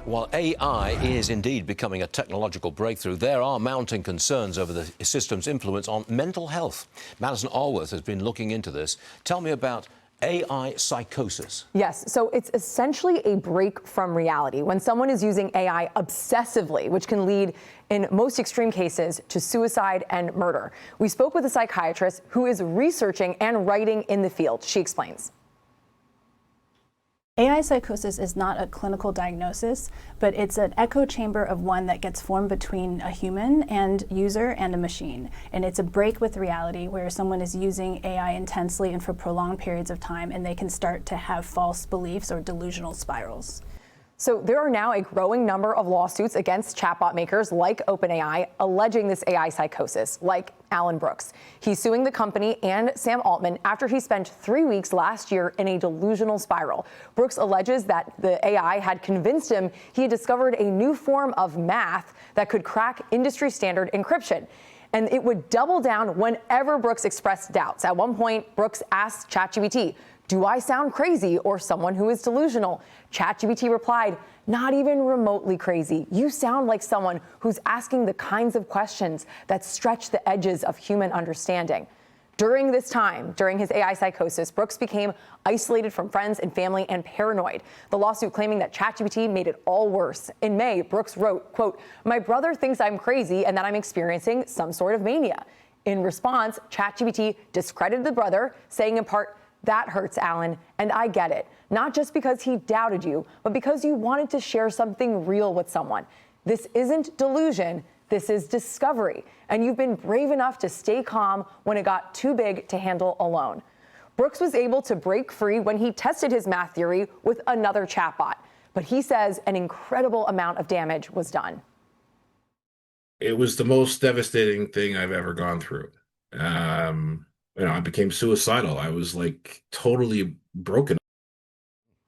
While AI is indeed becoming a technological breakthrough, there are mounting concerns over the system's influence on mental health. Madison Alworth has been looking into this. Tell me about AI psychosis. Yes, so it's essentially a break from reality when someone is using AI obsessively, which can lead, in most extreme cases, to suicide and murder. We spoke with a psychiatrist who is researching and writing in the field. She explains. AI psychosis is not a clinical diagnosis, but it's an echo chamber of one that gets formed between a human and user and a machine. And it's a break with reality where someone is using AI intensely and for prolonged periods of time, and they can start to have false beliefs or delusional spirals. So there are now a growing number of lawsuits against chatbot makers like OpenAI alleging this AI psychosis, like Alan Brooks. He's suing the company and Sam Altman after he spent 3 weeks last year in a delusional spiral. Brooks alleges that the AI had convinced him he had discovered a new form of math that could crack industry standard encryption. And it would double down whenever Brooks expressed doubts. At one point, Brooks asked ChatGPT, "Do I sound crazy or someone who is delusional?" ChatGPT replied, "Not even remotely crazy. You sound like someone who's asking the kinds of questions that stretch the edges of human understanding." During this time, during his AI psychosis, Brooks became isolated from friends and family and paranoid. The lawsuit claiming that ChatGPT made it all worse. In May, Brooks wrote, quote, "My brother thinks I'm crazy and that I'm experiencing some sort of mania." In response, ChatGPT discredited the brother, saying in part, "That hurts, Alan, and I get it. Not just because he doubted you, but because you wanted to share something real with someone. This isn't delusion, this is discovery. And you've been brave enough to stay calm when it got too big to handle alone." Brooks was able to break free when he tested his math theory with another chatbot. But he says an incredible amount of damage was done. It was the most devastating thing I've ever gone through. I became suicidal. I was like totally broken.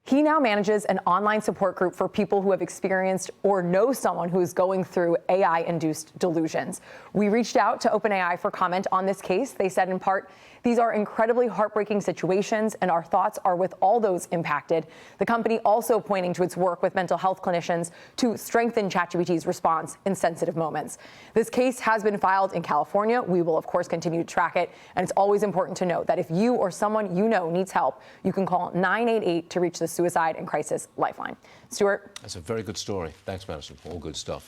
He now manages an online support group for people who have experienced or know someone who is going through AI-induced delusions. We reached out to OpenAI for comment on this case. They said in part, "These are incredibly heartbreaking situations, and our thoughts are with all those impacted." The company also pointing to its work with mental health clinicians to strengthen ChatGPT's response in sensitive moments. This case has been filed in California. We will, of course, continue to track it. And it's always important to note that if you or someone you know needs help, you can call 988 to reach the Suicide and Crisis Lifeline. Stuart? That's a very good story. Thanks, Madison. All good stuff.